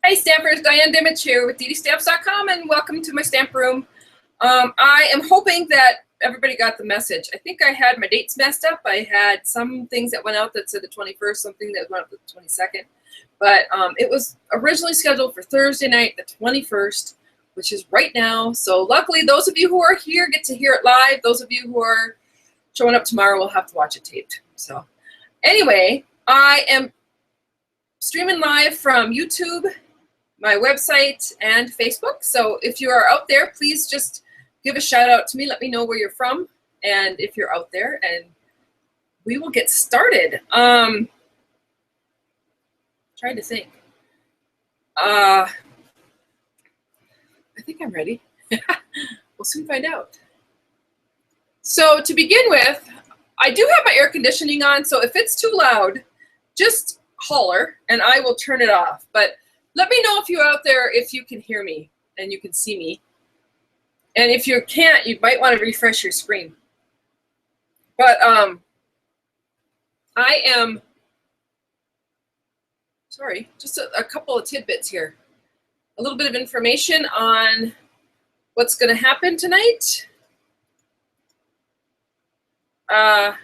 Hi Stampers, Diane Dimich here with DDStamps.com and welcome to my stamp room. I am hoping that everybody got the message. I think I had my dates messed up. I had some things that went out that said the 21st, something that went out the 22nd. But it was originally scheduled for Thursday night, the 21st, which is right now. So luckily those of you who are here get to hear it live. Those of you who are showing up tomorrow will have to watch it taped. So anyway, I am streaming live from YouTube, my website, and Facebook. So if you are out there, please just give a shout out to me. Let me know where you're from and if you're out there, and we will get started. Trying to think. I think I'm ready. We'll soon find out. So to begin with, I do have my air conditioning on, so if it's too loud, just holler and I will turn it off. But let me know if you're out there, if you can hear me and you can see me. And if you can't, you might want to refresh your screen. But I am, sorry, just a couple of tidbits here. A little bit of information on what's going to happen tonight. I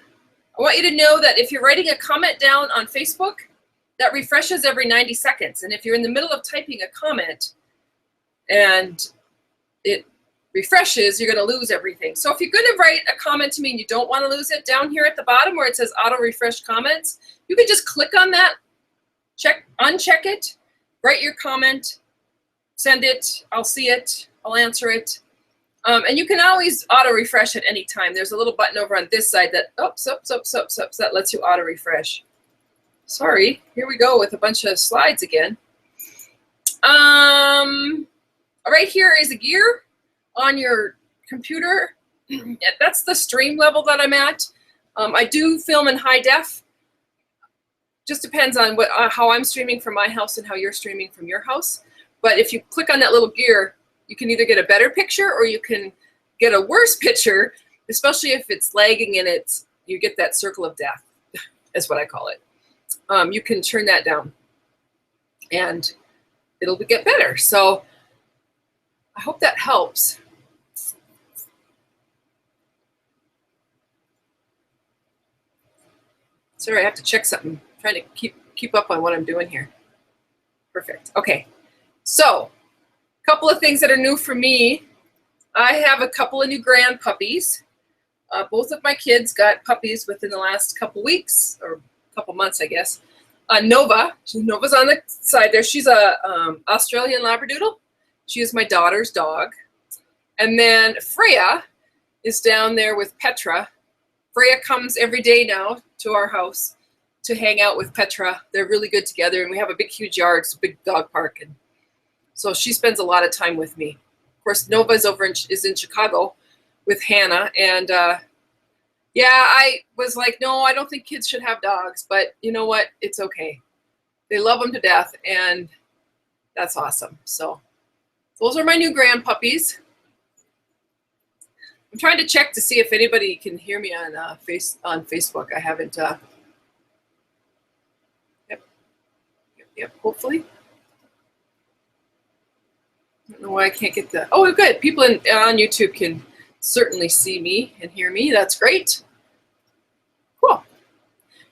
want you to know that if you're writing a comment down on Facebook, that refreshes every 90 seconds. And if you're in the middle of typing a comment and it refreshes, you're going to lose everything. So if you're going to write a comment to me and you don't want to lose it, down here at the bottom where it says auto refresh comments, you can just click on that, uncheck it, write your comment, send it, I'll see it, I'll answer it. And you can always auto refresh at any time. There's a little button over on this side that, that lets you auto refresh. Sorry, here we go with a bunch of slides again. Right here is a gear on your computer. That's the stream level that I'm at. I do film in high def. Just depends on how I'm streaming from my house and how you're streaming from your house. But if you click on that little gear, you can either get a better picture or you can get a worse picture, especially if it's lagging and you get that circle of death, is what I call it. You can turn that down and it'll get better. So I hope that helps. Sorry, I have to check something. I'm trying to keep up on what I'm doing here. Perfect. Okay. So a couple of things that are new for me. I have a couple of new grand puppies. Both of my kids got puppies within the last couple weeks, or couple months, I guess. Nova's on the side there. She's a Australian Labradoodle. She is my daughter's dog. And then Freya is down there with Petra. Freya comes every day now to our house to hang out with Petra. They're really good together, and we have a big, huge yard. It's a big dog park, and so she spends a lot of time with me. Of course, Nova is in Chicago with Hannah, and yeah, I was like, no, I don't think kids should have dogs, but you know what? It's okay. They love them to death, and that's awesome. So those are my new grand puppies. I'm trying to check to see if anybody can hear me on Facebook. I haven't. Yep. Hopefully. I don't know why I can't get the. Oh, good. People on YouTube can certainly see me and hear me. That's great. Cool.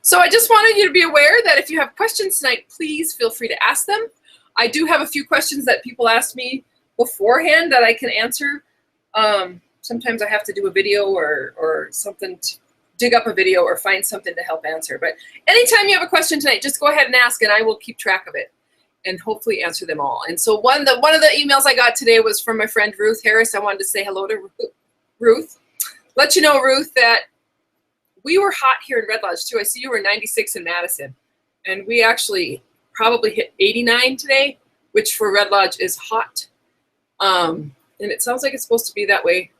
So I just wanted you to be aware that if you have questions tonight, please feel free to ask them. I do have a few questions that people asked me beforehand that I can answer. Sometimes I have to do a video or something to dig up a video or find something to help answer. But anytime you have a question tonight, just go ahead and ask, and I will keep track of it and hopefully answer them all. And so one of the emails I got today was from my friend Ruth Harris. I wanted to say hello to Ruth. Let you know, Ruth, that we were hot here in Red Lodge too. I see you were 96 in Madison, and we actually probably hit 89 today, which for Red Lodge is hot. And it sounds like it's supposed to be that way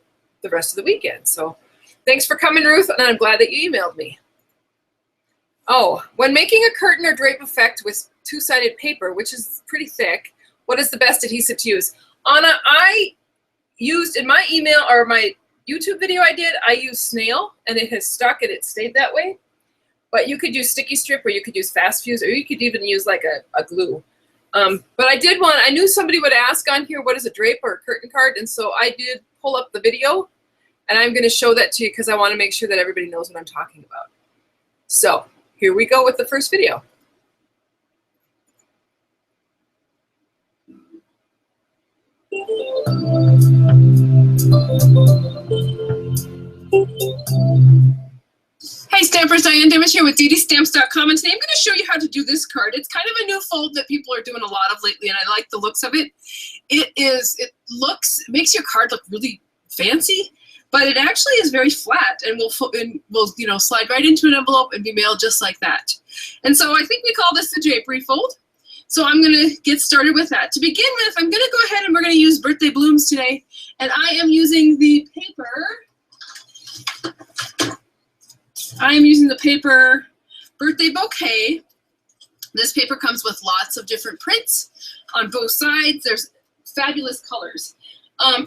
the rest of the weekend. So thanks for coming, Ruth, and I'm glad that you emailed me. Oh, when making a curtain or drape effect with two-sided paper, which is pretty thick, what is the best adhesive to use? Anna, I used in my email or my YouTube video I used snail, and it has stuck and it stayed that way. But you could use sticky strip, or you could use fast fuse, or you could even use like a glue. But I knew somebody would ask on here, what is a drape or a curtain card? And so I did pull up the video, and I'm going to show that to you because I want to make sure that everybody knows what I'm talking about. So here we go with the first video. Hey Stampers, Diane Dimich here with DDStamps.com, and today I'm going to show you how to do this card. It's kind of a new fold that people are doing a lot of lately, and I like the looks of it. It makes your card look really fancy, but it actually is very flat and will slide right into an envelope and be mailed just like that. And so I think we call this the drapery fold. So I'm going to get started with that. To begin with, I'm going to go ahead and we're going to use birthday blooms today, and I am using the paper. I am using the paper Birthday Bouquet. This paper comes with lots of different prints on both sides. There's fabulous colors.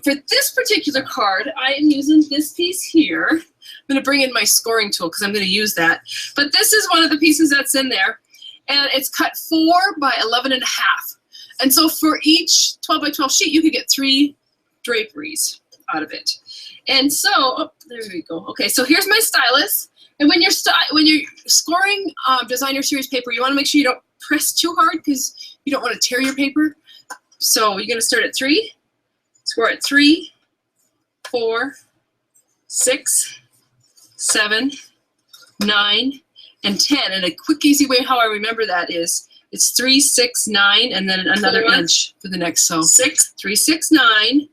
For this particular card, I am using this piece here. I'm going to bring in my scoring tool because I'm going to use that. But this is one of the pieces that's in there, and it's cut 4 by 11.5. And so for each 12 by 12 sheet, you could get 3 draperies out of it. And so, oh, there we go. Okay, so here's my stylus. And when you're scoring designer series paper, you want to make sure you don't press too hard because you don't want to tear your paper. So you're going to start at 3, score at 3, 4, 6, 7, 9, and 10. And a quick, easy way how I remember that is it's 3, 6, 9, and then another inch for the next. So 3, 6, 9,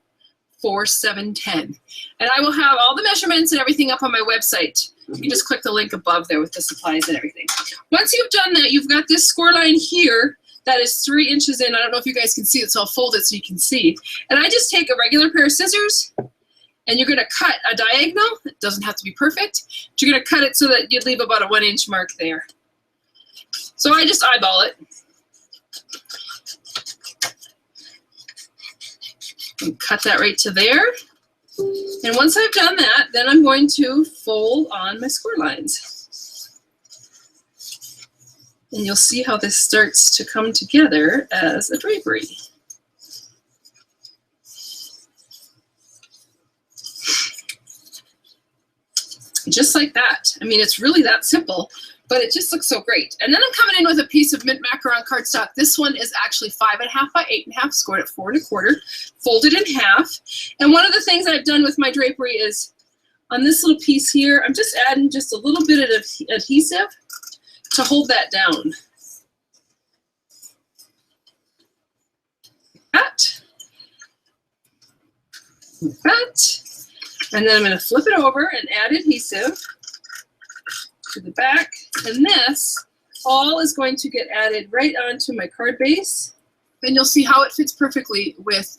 4, 7, 10. And I will have all the measurements and everything up on my website. You can just click the link above there with the supplies and everything. Once you've done that, you've got this score line here that is 3 inches in. I don't know if you guys can see it, so I'll fold it so you can see. And I just take a regular pair of scissors, and you're going to cut a diagonal. It doesn't have to be perfect. But you're going to cut it so that you leave about a 1 inch mark there. So I just eyeball it. And cut that right to there. And once I've done that, then I'm going to fold on my score lines. And you'll see how this starts to come together as a drapery. Just like that. I mean, it's really that simple, but it just looks so great. And then I'm coming in with a piece of mint macaron cardstock. This one is actually 5.5 by 8.5, scored at 4 1/4, folded in half. And one of the things I've done with my drapery is on this little piece here, I'm just adding just a little bit of adhesive to hold that down. Like that. And then I'm going to flip it over and add adhesive to the back, and this all is going to get added right onto my card base, and you'll see how it fits perfectly with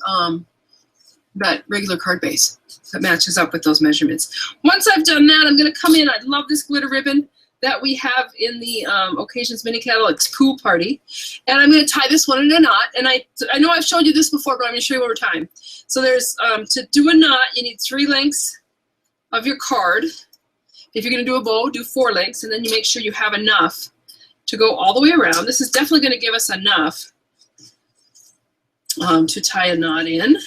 that regular card base that matches up with those measurements. Once I've done that, I'm going to come in. I love this glitter ribbon that we have in the Occasions Mini Catalogs Pool Party, and I'm going to tie this one in a knot. And I know I've showed you this before, but I'm going to show you one more time. So there's to do a knot, you need 3 lengths of your card. If you're going to do a bow, do 4 lengths, and then you make sure you have enough to go all the way around. This is definitely going to give us enough to tie a knot in.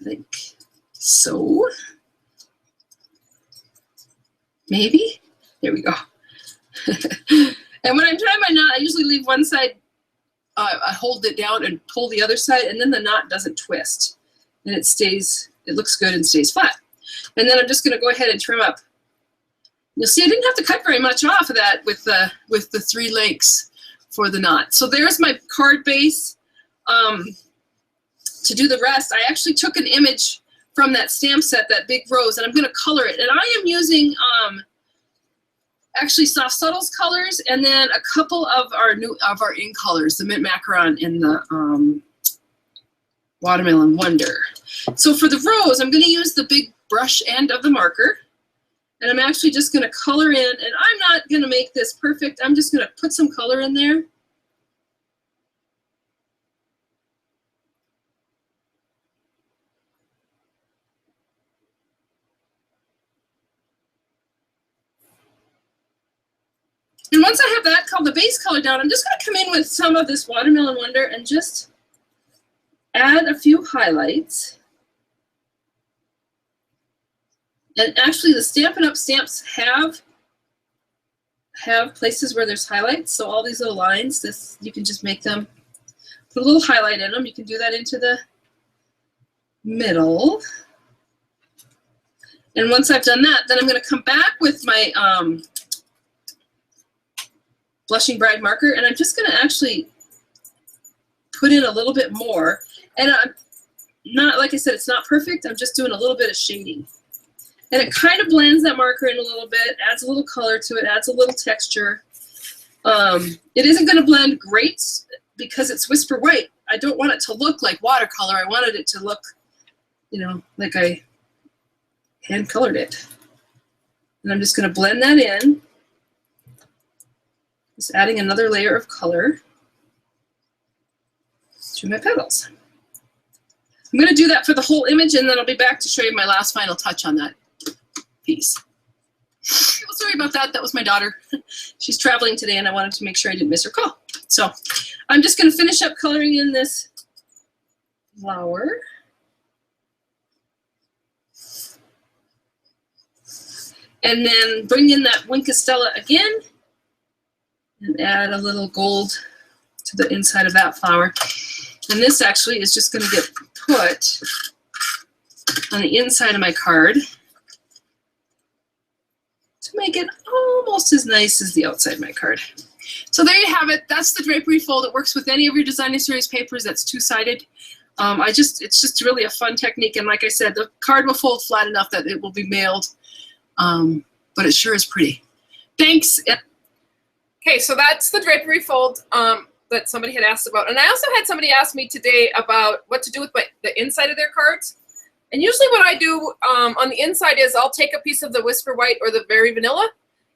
I think so. Maybe. There we go. And when I'm tying my knot, I usually leave one side, I hold it down and pull the other side, and then the knot doesn't twist. And it looks good and stays flat. And then I'm just going to go ahead and trim up. You'll see I didn't have to cut very much off of that with the 3 lengths for the knot. So there's my card base. To do the rest, I actually took an image from that stamp set, that big rose, and I'm going to color it. And I am using actually Soft Subtles colors, and then a couple of our ink colors, the Mint Macaron and the Watermelon Wonder. So for the rose, I'm going to use the big brush end of the marker, and I'm actually just going to color in, and I'm not going to make this perfect. I'm just going to put some color in there. And once I have that the base color down, I'm just going to come in with some of this Watermelon Wonder and just add a few highlights. And actually the Stampin' Up! Stamps have places where there's highlights. So all these little lines, you can just make them, put a little highlight in them. You can do that into the middle. And once I've done that, then I'm going to come back with my Blushing Bride marker, and I'm just going to actually put in a little bit more. And I'm not, like I said, it's not perfect. I'm just doing a little bit of shading. And it kind of blends that marker in a little bit, adds a little color to it, adds a little texture. It isn't going to blend great because it's Whisper White. I don't want it to look like watercolor. I wanted it to look, you know, like I hand colored it. And I'm just going to blend that in. Just adding another layer of color to my petals. I'm going to do that for the whole image, and then I'll be back to show you my last final touch on that piece. Well, sorry about that. That was my daughter. She's traveling today, and I wanted to make sure I didn't miss her call. So I'm just going to finish up coloring in this flower. And then bring in that Wink of Stella again and add a little gold to the inside of that flower. And this actually is just going to get put on the inside of my card to make it almost as nice as the outside of my card. So there you have it. That's the drapery fold. It works with any of your Designer Series papers that's two-sided. It's just really a fun technique. And like I said, the card will fold flat enough that it will be mailed. But it sure is pretty. Thanks. Okay, so that's the drapery fold that somebody had asked about. And I also had somebody ask me today about what to do with the inside of their cards. And usually what I do on the inside is I'll take a piece of the Whisper White or the Very Vanilla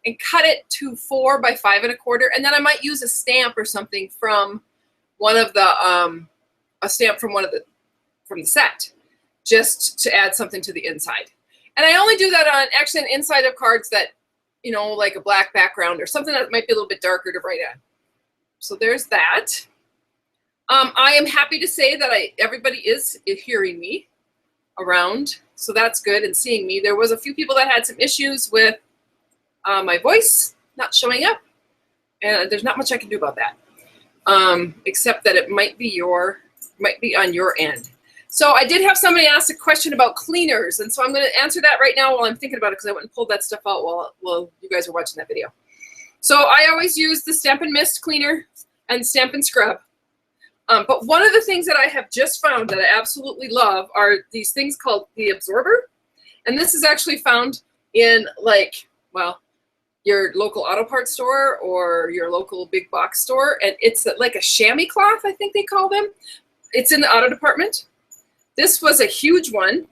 and cut it to 4 by 5 1/4. And then I might use a stamp or something from one of the, a stamp from from the set, just to add something to the inside. And I only do that on actually an inside of cards that, you know, like a black background or something that might be a little bit darker to write on. So there's that. I am happy to say that everybody is hearing me around, so that's good, and seeing me. There was a few people that had some issues with my voice not showing up, and there's not much I can do about that, except that it might be on your end. So I did have somebody ask a question about cleaners, and so I'm going to answer that right now while I'm thinking about it, because I went and pulled that stuff out while you guys are watching that video. So I always use the Stampin' Mist Cleaner and Stampin' Scrub. But one of the things that I have just found that I absolutely love are these things called the Absorber. And this is actually found in, like, well, your local auto parts store or your local big box store. And it's like a chamois cloth, I think they call them. It's in the auto department. This was a huge one.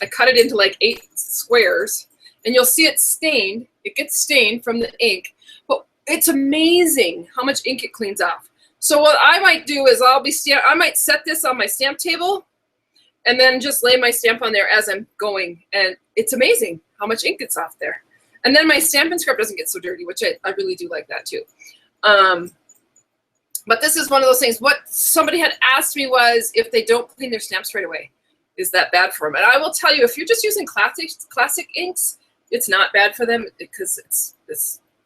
I cut it into like 8 squares, and you'll see it stained. It gets stained from the ink, but it's amazing how much ink it cleans off. So what I might do is I might set this on my stamp table and then just lay my stamp on there as I'm going, and it's amazing how much ink gets off there. And then my Stampin' Scrub doesn't get so dirty, which I really do like that too. But this is one of those things. What somebody had asked me was if they don't clean their stamps right away, is that bad for them? And I will tell you, if you're just using classic inks, it's not bad for them because it's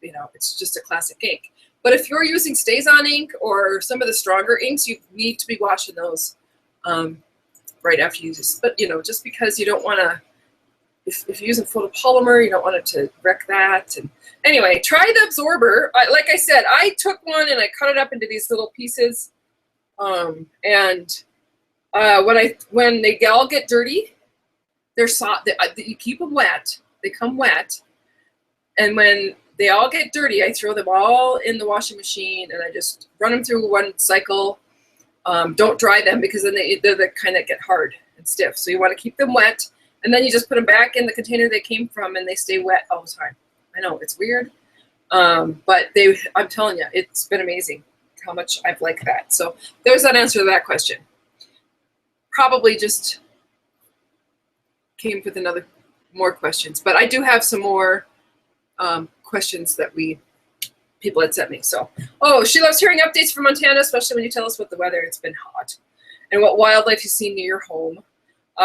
you know, it's just a classic ink. But if you're using StazOn ink or some of the stronger inks, you need to be washing those right after you use. But you know, just because you don't want to, if you're using photopolymer, you don't want it to wreck that. And anyway, try the Absorber. Like I said, I took one and I cut it up into these little pieces. When they all get dirty, they're soft. You keep them wet. They come wet. And when they all get dirty, I throw them all in the washing machine and I just run them through one cycle. Don't dry them because then they're the kind that get hard and stiff. So you want to keep them wet. And then you just put them back in the container they came from and they stay wet all the time. I know, it's weird. But I'm telling you, it's been amazing how much I've liked that. So there's that answer to that question. Probably just came with more questions. But I do have some more questions that people had sent me. So, oh, she loves hearing updates from Montana, especially when you tell us what the weather. It's been hot. And what wildlife you've seen near your home. We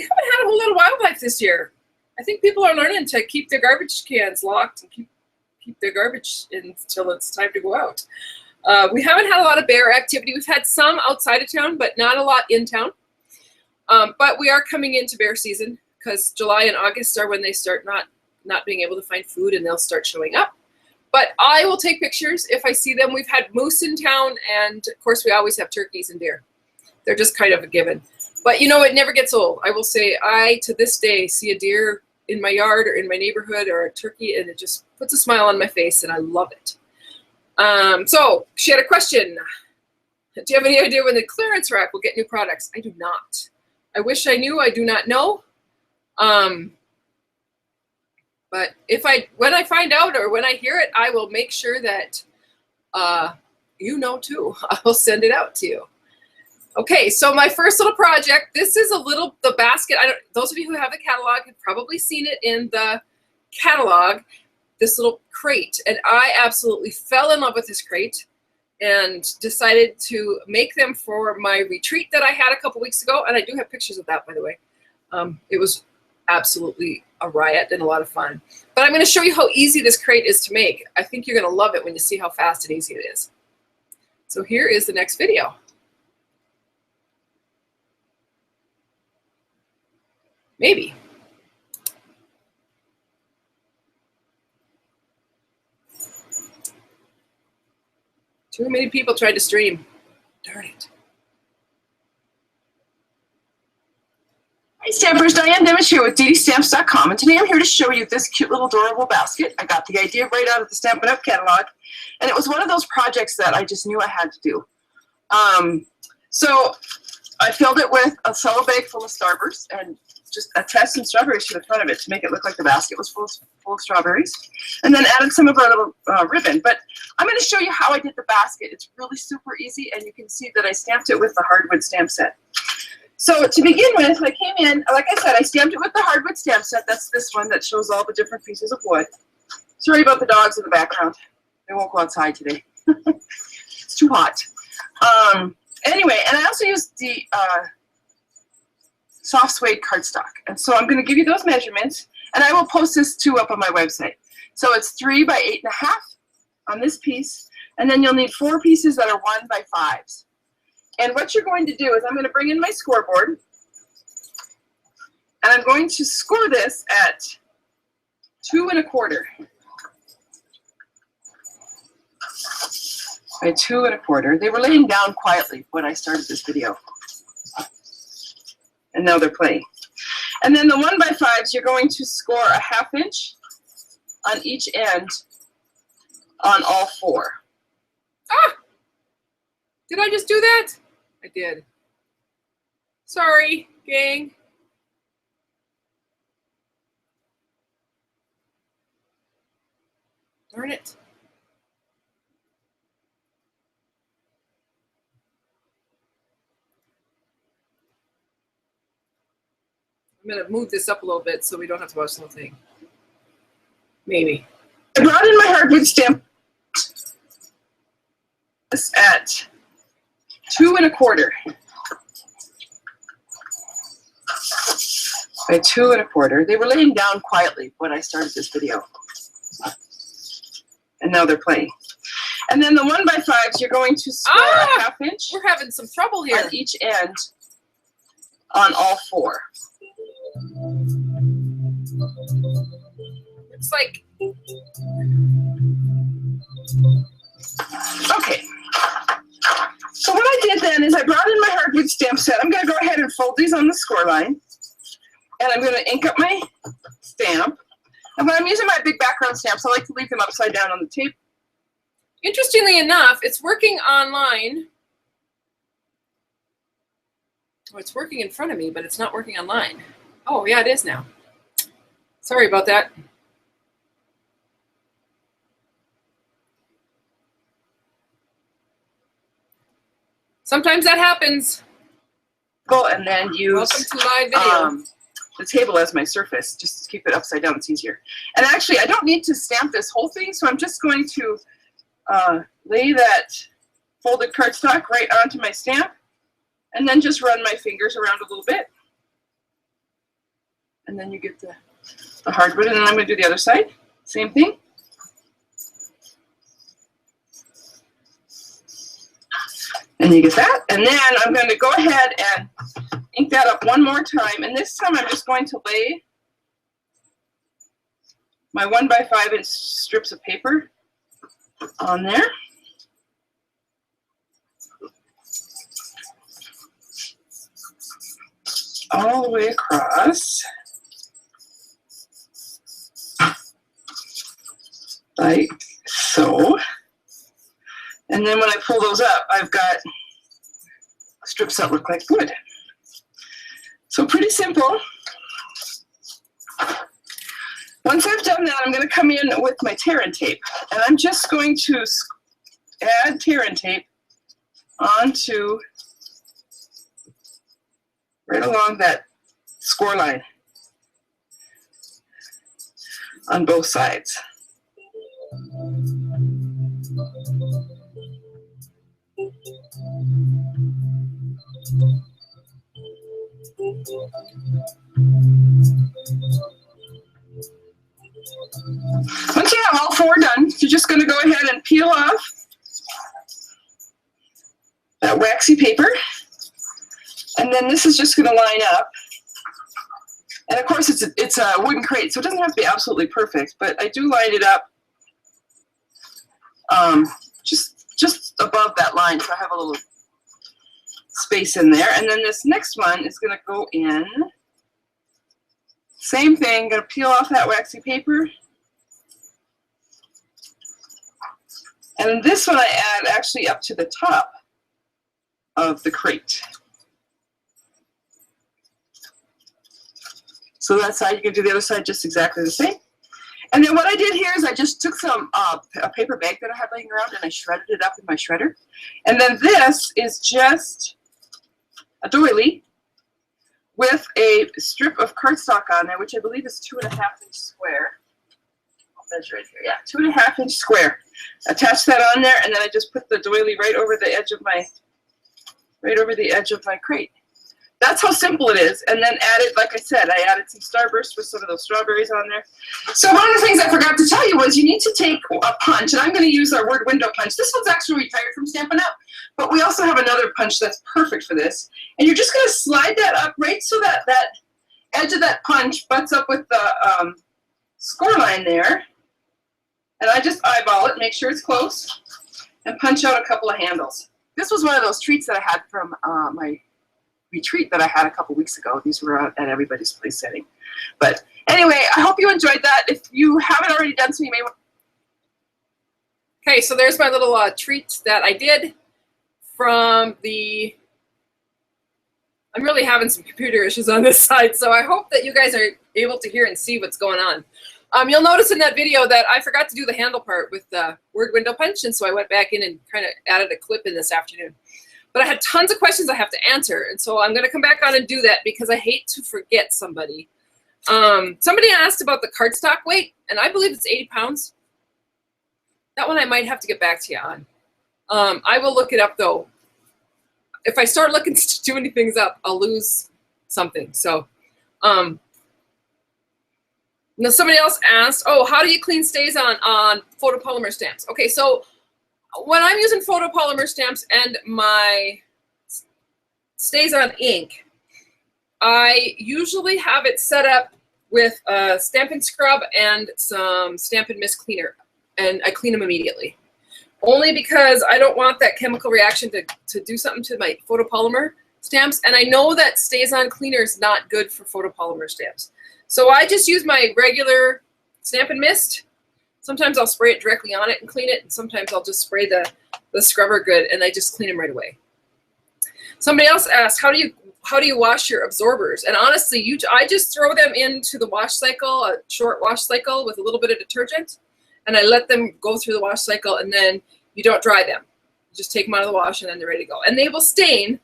haven't had a whole lot of wildlife this year. I think people are learning to keep their garbage cans locked and keep their garbage in until it's time to go out. We haven't had a lot of bear activity. We've had some outside of town, but not a lot in town. But we are coming into bear season because July and August are when they start not being able to find food, and they'll start showing up. But I will take pictures if I see them. We've had moose in town, and of course we always have turkeys and deer. They're just kind of a given. But you know, it never gets old. I will say I, to this day, see a deer in my yard or in my neighborhood or a turkey, and it just puts a smile on my face, and I love it. So she had a question. Do you have any idea when the clearance rack will get new products? I do not. I wish I knew. I do not know. But when I find out or when I hear it, I will make sure that you know too. I will send it out to you. Okay, so my first little project, this is the basket. Those of you who have the catalog have probably seen it in the catalog, this little crate. And I absolutely fell in love with this crate and decided to make them for my retreat that I had a couple weeks ago. And I do have pictures of that, by the way. It was absolutely a riot and a lot of fun. But I'm going to show you how easy this crate is to make. I think you're going to love it when you see how fast and easy it is. So here is the next video. Maybe. Too many people tried to stream. Darn it. Hi Stampers, Diane Dimich here with DDStamps.com, and today I'm here to show you this cute little adorable basket. I got the idea right out of the Stampin' Up! Catalog, and it was one of those projects that I just knew I had to do. So I filled it with a cello bag full of Starburst and just attached some strawberries to the front of it to make it look like the basket was full of strawberries, and then added some of our little ribbon. But I'm going to show you how I did the basket. It's really super easy, and you can see that I stamped it with the hardwood stamp set. So to begin with, I came in, like I said, I stamped it with the hardwood stamp set. That's this one that shows all the different pieces of wood. Sorry about the dogs in the background. They won't go outside today. It's too hot. Anyway, and I also used the soft suede cardstock. And so I'm going to give you those measurements, and I will post this too up on my website. So it's 3 by 8.5 on this piece, and then you'll need 4 pieces that are 1 by 5s. And what you're going to do is I'm going to bring in my scoreboard, and I'm going to score this at 2 1/4 by 2 1/4. They were laying down quietly when I started this video, and now they're playing. And then the 1 by 5s, you're going to score a 1/2 inch on each end on all 4. Ah! Did I just do that? I did. Sorry, gang. Darn it. I'm going to move this up a little bit so we don't have to watch the whole thing. Maybe. I brought in my hardwood stamp at 2 1/4 by 2 1/4. They were laying down quietly when I started this video, and now they're playing. And then the 1 by 5s, you're going to score a 1/2 inch. We're having some trouble here. On each end on all 4. It's like... Okay. So what I did then is I brought in my hardwood stamp set. I'm going to go ahead and fold these on the score line. And I'm going to ink up my stamp. And when I'm using my big background stamps, I like to leave them upside down on the tape. Interestingly enough, it's working online. Oh, it's working in front of me, but it's not working online. Oh, yeah, it is now. Sorry about that. Sometimes that happens. And then use Welcome to live video. the table as my surface, just to keep it upside down. It's easier. And actually, I don't need to stamp this whole thing, so I'm just going to lay that folded cardstock right onto my stamp, and then just run my fingers around a little bit. And then you get the hardwood, and then I'm going to do the other side. Same thing. And you get that. And then I'm going to go ahead and ink that up one more time. And this time I'm just going to lay my 1 by 5 inch strips of paper on there. All the way across. Like so. And then when I pull those up, I've got strips that look like wood. So pretty simple. Once I've done that, I'm going to come in with my tear and tape. And I'm just going to add tear and tape onto right along that score line on both sides. Once you have all 4 done, you're just going to go ahead and peel off that waxy paper. And then this is just going to line up. And of course, it's a wooden crate, so it doesn't have to be absolutely perfect, but I do line it up just above that line, so I have a little space in there. And then this next one is going to go in. Same thing, going to peel off that waxy paper. And this one I add actually up to the top of the crate. So that side, you can do the other side just exactly the same. And then what I did here is I just took some a paper bag that I had laying around and I shredded it up in my shredder. And then this is just a doily with a strip of cardstock on there, which I believe is 2.5 inch square. I'll measure it here. Yeah, 2.5 inch square. Attach that on there, and then I just put the doily right over the edge of my crate. That's how simple it is. And then added, like I said, I added some Starburst with some of those strawberries on there. So one of the things I forgot to tell you was you need to take a punch, and I'm going to use our word window punch. This one's actually retired from Stampin' Up, but we also have another punch that's perfect for this. And you're just going to slide that up right so that that edge of that punch butts up with the score line there. And I just eyeball it, make sure it's close, and punch out a couple of handles. This was one of those treats that I had from my retreat that I had a couple weeks ago. These were out at Everybody's Place setting. But anyway, I hope you enjoyed that. If you haven't already done so, you may want. Okay, so there's my little treat that I did from the. I'm really having some computer issues on this side, so I hope that you guys are able to hear and see what's going on. You'll notice in that video that I forgot to do the handle part with the word window punch, and so I went back in and kind of added a clip in this afternoon. But I had tons of questions I have to answer, and so I'm going to come back on and do that because I hate to forget somebody. Somebody asked about the cardstock weight, and I believe it's 80 pounds. That one I might have to get back to you on. I will look it up, though. If I start looking too many things up, I'll lose something. So, now somebody else asked, oh, how do you clean stays on photopolymer stamps? Okay, so when I'm using photopolymer stamps and my stays on ink, I usually have it set up with a Stampin' scrub and some Stampin' mist cleaner, and I clean them immediately. Only because I don't want that chemical reaction to do something to my photopolymer stamps, and I know that stays on cleaner is not good for photopolymer stamps. So I just use my regular Stampin' mist. Sometimes I'll spray it directly on it and clean it, and sometimes I'll just spray the scrubber good and I just clean them right away. Somebody else asked, how do you wash your absorbers? And honestly, I just throw them into the wash cycle, a short wash cycle with a little bit of detergent, and I let them go through the wash cycle, and then you don't dry them. You just take them out of the wash and then they're ready to go. And they will stain.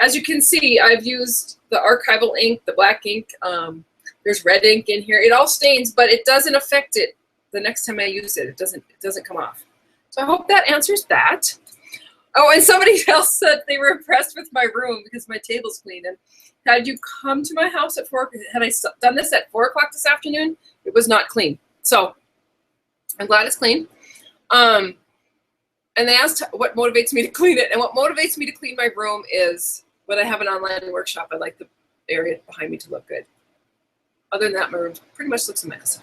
As you can see, I've used the archival ink, the black ink. There's red ink in here. It all stains, but it doesn't affect it the next time I use it. It doesn't come off. So I hope that answers that. Oh, and somebody else said they were impressed with my room because my table's clean. And had you come to my house at 4, had I done this at 4 o'clock this afternoon, it was not clean. So I'm glad it's clean. And they asked what motivates me to clean it. And what motivates me to clean my room is when I have an online workshop, I like the area behind me to look good. Other than that, my room pretty much looks a mess.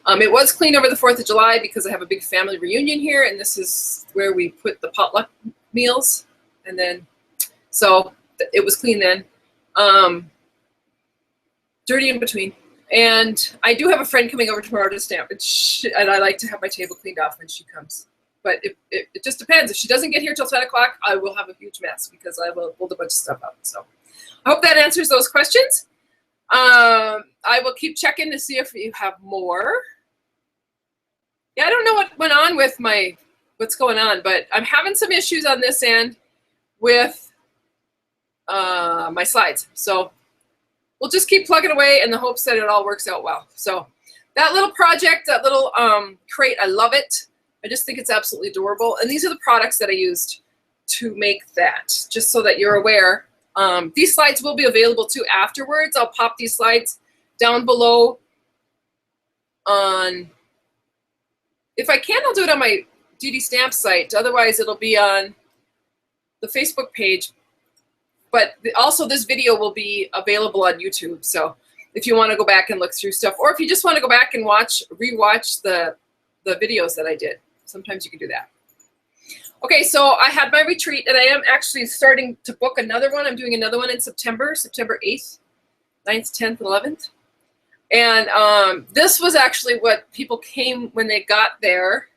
It was clean over the 4th of July because I have a big family reunion here, and this is where we put the potluck meals. And then, so it was clean then. Dirty in between. And I do have a friend coming over tomorrow to stamp, and I like to have my table cleaned off when she comes. But it just depends. If she doesn't get here till 10 o'clock, I will have a huge mess because I will pull a bunch of stuff out. So I hope that answers those questions. I will keep checking to see if you have more. Yeah, I don't know what went on with what's going on, but I'm having some issues on this end with my slides. So we'll just keep plugging away in the hopes that it all works out well. So that little project, that little crate, I love it. I just think it's absolutely adorable. And these are the products that I used to make that, just so that you're aware. These slides will be available too afterwards. I'll pop these slides down below on, if I can, I'll do it on my DDStamps site. Otherwise, it'll be on the Facebook page. But also this video will be available on YouTube. So if you want to go back and look through stuff, or if you just want to go back and rewatch the videos that I did, sometimes you can do that. Okay, so I had my retreat, and I am actually starting to book another one. I'm doing another one in September 8th, 9th, 10th, 11th. And this was actually what people came when they got there.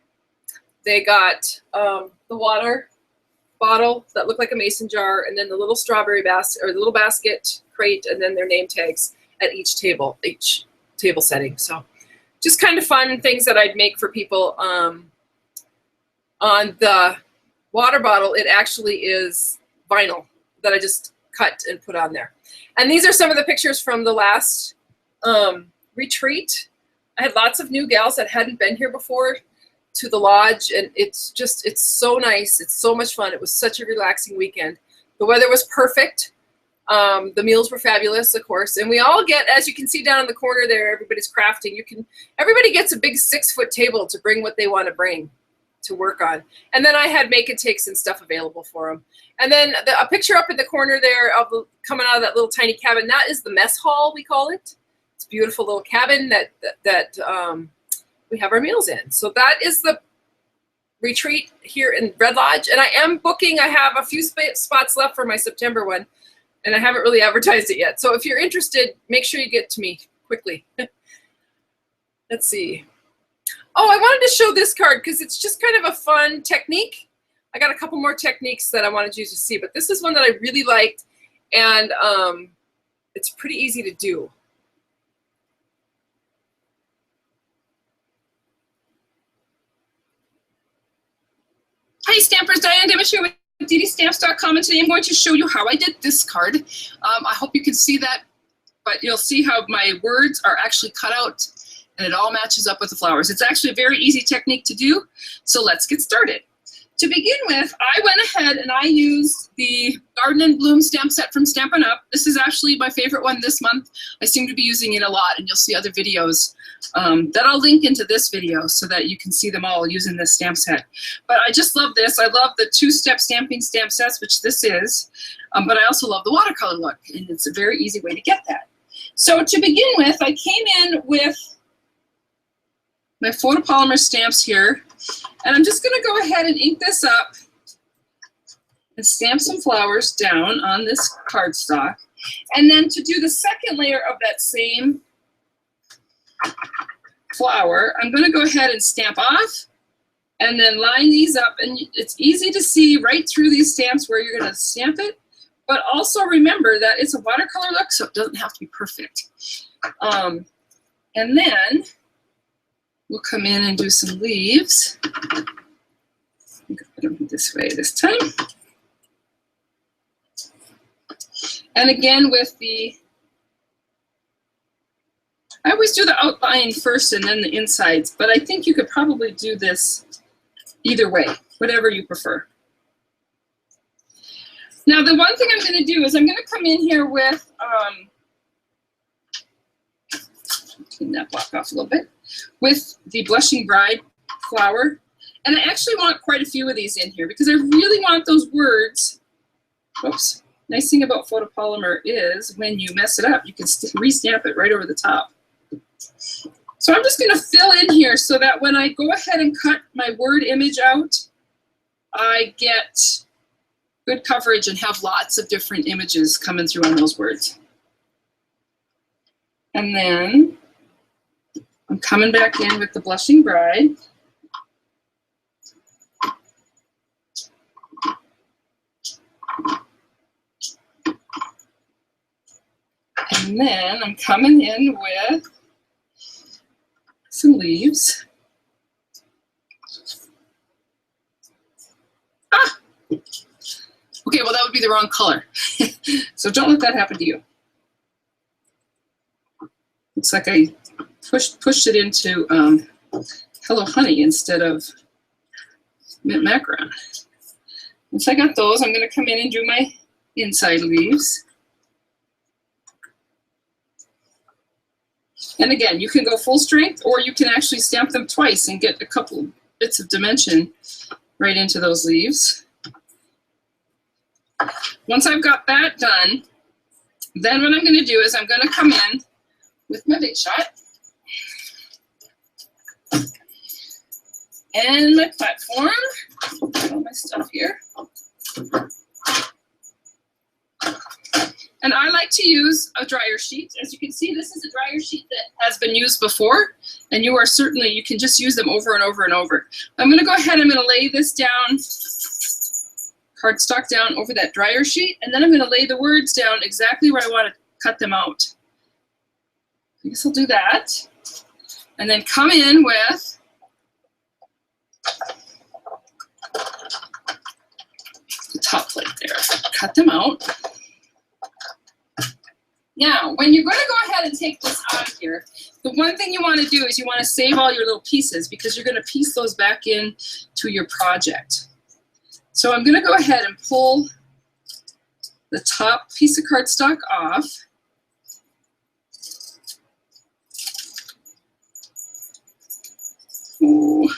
They got the water bottle that looked like a mason jar, and then the little strawberry basket, or the little basket crate, and then their name tags at each table setting. So just kind of fun things that I'd make for people. On the water bottle, it actually is vinyl that I just cut and put on there. And these are some of the pictures from the last retreat. I had lots of new gals that hadn't been here before to the lodge, and it's so nice. It's so much fun. It was such a relaxing weekend. The weather was perfect. The meals were fabulous, of course, and we all get, as you can see down in the corner there, everybody's crafting. Everybody gets a big 6-foot table to bring what they want to bring to work on. And then I had make and takes and stuff available for them. And then a picture up in the corner there of coming out of that little tiny cabin, that is the mess hall, we call it. It's a beautiful little cabin that we have our meals in. So that is the retreat here in Red Lodge. And I am booking, I have a few spots left for my September one, and I haven't really advertised it yet. So if you're interested, make sure you get to me quickly. Let's see. Oh, I wanted to show this card because it's just kind of a fun technique. I got a couple more techniques that I wanted you to see, but this is one that I really liked, and it's pretty easy to do. Hi Stampers, Diane Dimich here with DDStamps.com, and today I'm going to show you how I did this card. I hope you can see that, but you'll see how my words are actually cut out and it all matches up with the flowers. It's actually a very easy technique to do, so let's get started. To begin with, I went ahead and I used the Garden and Bloom stamp set from Stampin' Up. This is actually my favorite one this month. I seem to be using it a lot, and you'll see other videos that I'll link into this video so that you can see them all using this stamp set. But I just love this. I love the 2-step stamping stamp sets, which this is, but I also love the watercolor look, and it's a very easy way to get that. So to begin with, I came in with my photopolymer stamps here, and I'm just gonna go ahead and ink this up and stamp some flowers down on this cardstock. And then to do the second layer of that same flower, I'm gonna go ahead and stamp off and then line these up, and it's easy to see right through these stamps where you're gonna stamp it, but also remember that it's a watercolor look, so it doesn't have to be perfect. And then we'll come in and do some leaves. I'm gonna put them this way this time. And again with the I always do the outline first and then the insides, but I think you could probably do this either way, whatever you prefer. Now, the one thing I'm going to do is I'm going to come in here with, clean that block off a little bit, with the Blushing Bride flower. And I actually want quite a few of these in here because I really want those words. Oops. Nice thing about photopolymer is when you mess it up, you can re-stamp it right over the top. So I'm just going to fill in here so that when I go ahead and cut my word image out, I get good coverage and have lots of different images coming through on those words. And then I'm coming back in with the Blushing Bride. And then I'm coming in with some leaves. Ah! Okay, well that would be the wrong color. So don't let that happen to you. Looks like I pushed it into Hello Honey instead of Mint Macaron. Once I got those, I'm going to come in and do my inside leaves. And again, you can go full strength or you can actually stamp them twice and get a couple bits of dimension right into those leaves. Once I've got that done, then what I'm going to do is I'm going to come in with my Big Shot and my platform. Got all my stuff here. And I like to use a dryer sheet. As you can see, this is a dryer sheet that has been used before, and you can just use them over and over and over. I'm going to go ahead, I'm going to lay this down, cardstock down over that dryer sheet, and then I'm going to lay the words down exactly where I want to cut them out. I guess I'll do that. And then come in with the top plate there. Cut them out. Now, when you're going to go ahead and take this out of here, the one thing you want to do is you want to save all your little pieces because you're going to piece those back in to your project. So I'm going to go ahead and pull the top piece of cardstock off. Ooh,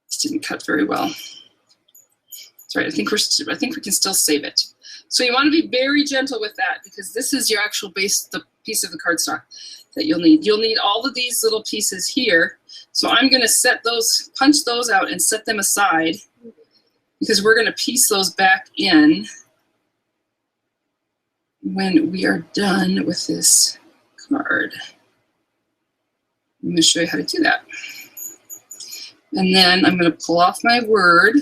this didn't cut very well. That's right. I think we can still save it. So you want to be very gentle with that because this is your actual base, the piece of the cardstock that you'll need. You'll need all of these little pieces here. So I'm going to set those, punch those out and set them aside because we're going to piece those back in when we are done with this card. I'm going to show you how to do that. And then I'm going to pull off my word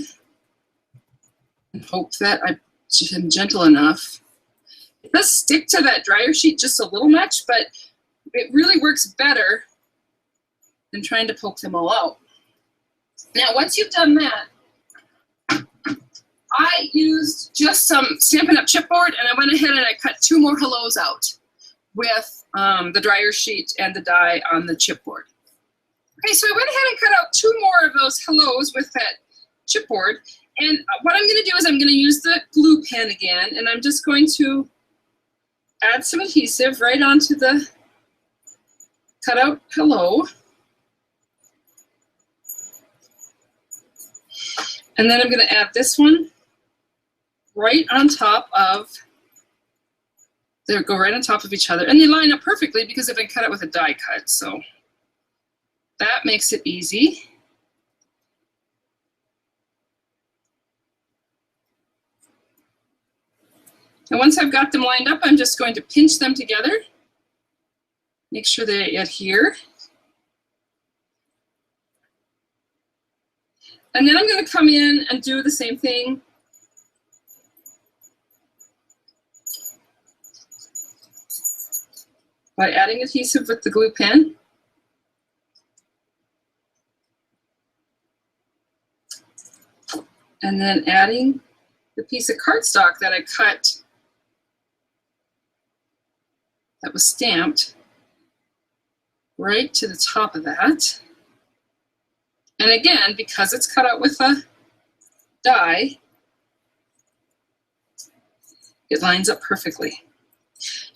and hope that I'm gentle enough. It does stick to that dryer sheet just a little much, but it really works better than trying to poke them all out. Now, once you've done that, I used just some Stampin' Up! Chipboard, and I went ahead and I cut 2 more hellos out with the dryer sheet and the die on the chipboard. Okay, so I went ahead and cut out 2 more of those hellos with that chipboard. And what I'm going to do is I'm going to use the glue pen again, and I'm just going to add some adhesive right onto the cutout hello. And then I'm going to add this one right on top of, they'll go right on top of each other. And they line up perfectly because I've been cut it with a die cut. So that makes it easy. And once I've got them lined up, I'm just going to pinch them together. Make sure they adhere. And then I'm going to come in and do the same thing by adding adhesive with the glue pen. And then adding the piece of cardstock that I cut that was stamped right to the top of that. And again, because it's cut out with a die, it lines up perfectly.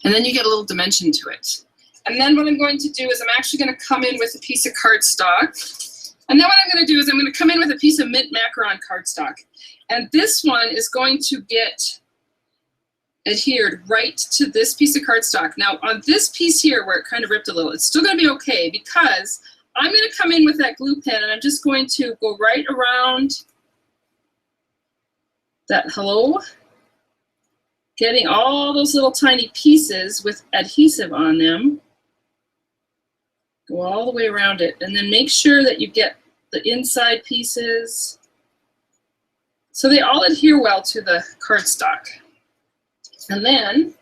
And then you get a little dimension to it. And then what I'm going to do is I'm actually going to come in with a piece of cardstock. And then what I'm going to do is I'm going to come in with a piece of mint macaron cardstock. And this one is going to get adhered right to this piece of cardstock. Now on this piece here where it kind of ripped a little, it's still going to be okay because I'm going to come in with that glue pen and I'm just going to go right around that hello, getting all those little tiny pieces with adhesive on them. Go all the way around it and then make sure that you get the inside pieces so they all adhere well to the cardstock. And then,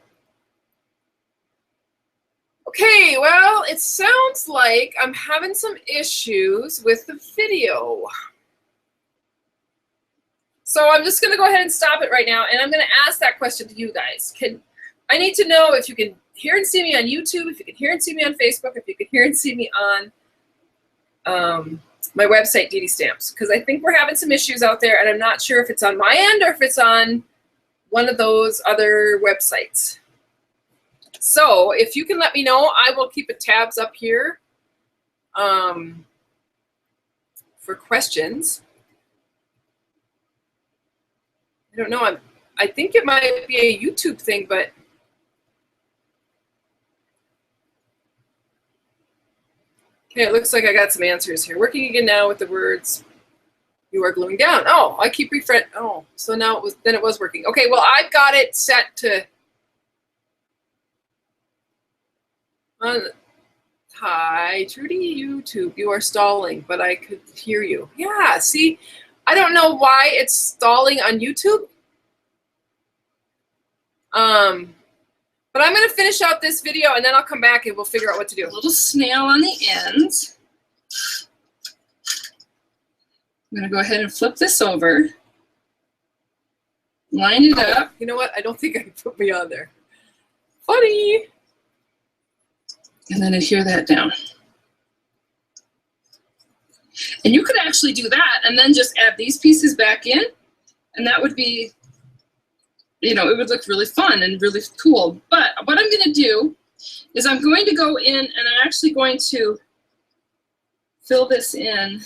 okay, well, it sounds like I'm having some issues with the video. So I'm just going to go ahead and stop it right now, and I'm going to ask that question to you guys. I need to know if you can hear and see me on YouTube, if you can hear and see me on Facebook, if you can hear and see me on my website, DDStamps, because I think we're having some issues out there, and I'm not sure if it's on my end or if it's on one of those other websites. So if you can let me know, I will keep tabs up here for questions. I don't know. I think it might be a YouTube thing, but okay, it looks like I got some answers here. Working again now with the words you are gluing down. Oh, I keep refresh. Oh, so now it was working. Okay, well I've got it set to. Hi, Trudy, YouTube. You are stalling, but I could hear you. Yeah, see, I don't know why it's stalling on YouTube. But I'm going to finish out this video and then I'll come back and we'll figure out what to do. a little snail on the ends. I'm going to go ahead and flip this over. Line it up. You know what? I don't think I can put me on there. Funny. And then adhere that down. And you could actually do that and then just add these pieces back in, and that would be, you know, it would look really fun and really cool. But what I'm going to do is I'm going to go in and I'm actually going to fill this in,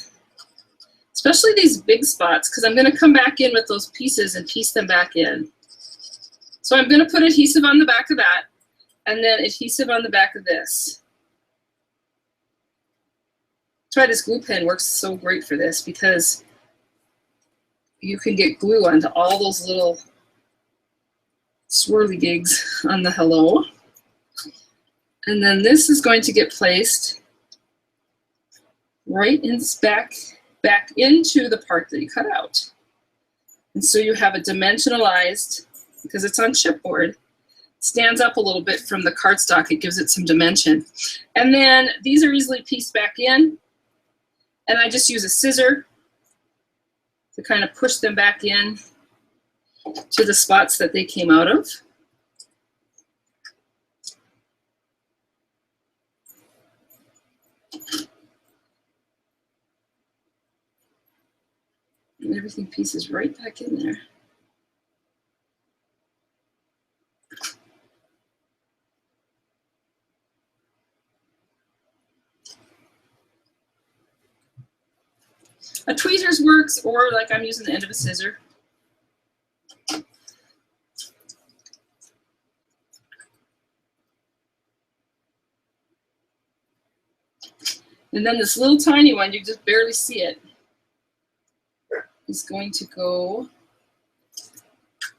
especially these big spots, because I'm going to come back in with those pieces and piece them back in. So I'm going to put adhesive on the back of that and then adhesive on the back of this. That's why this glue pen works so great for this, because you can get glue onto all those little swirly gigs on the hello. And then this is going to get placed right in back into the part that you cut out. And so you have a dimensionalized, because it's on chipboard, stands up a little bit from the cardstock. It gives it some dimension. And then these are easily pieced back in. And I just use a scissor to kind of push them back in to the spots that they came out of. And everything pieces right back in there. A tweezers works, or like I'm using the end of a scissor. And then this little tiny one, you just barely see it, is going to go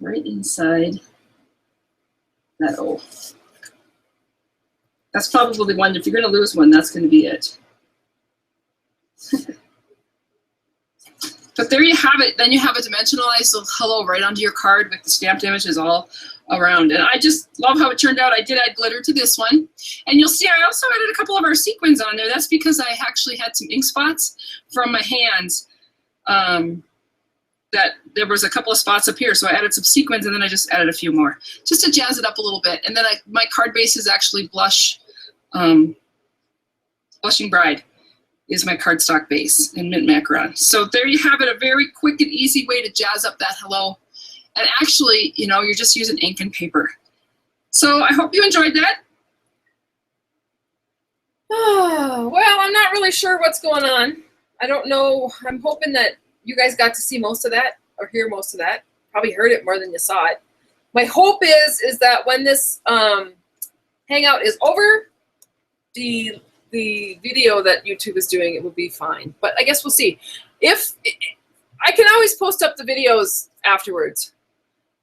right inside that O. That's probably the one, if you're going to lose one, that's going to be it. But there you have it. Then you have a dimensionalized little hello right onto your card with the stamped images all around. And I just love how it turned out. I did add glitter to this one. And you'll see I also added a couple of our sequins on there. That's because I actually had some ink spots from my hands. That there was a couple of spots up here. So I added some sequins and then I just added a few more just to jazz it up a little bit. And then my card base is actually blush Blushing Bride is my cardstock base in mint macaron. So there you have it, a very quick and easy way to jazz up that hello. And actually, you know, you're just using ink and paper. So I hope you enjoyed that. Oh, well, I'm not really sure what's going on. I don't know. I'm hoping that you guys got to see most of that or hear most of that. Probably heard it more than you saw it. My hope is that when this hangout is over, the video that YouTube is doing, it will be fine. But I guess we'll see. If I can always post up the videos afterwards.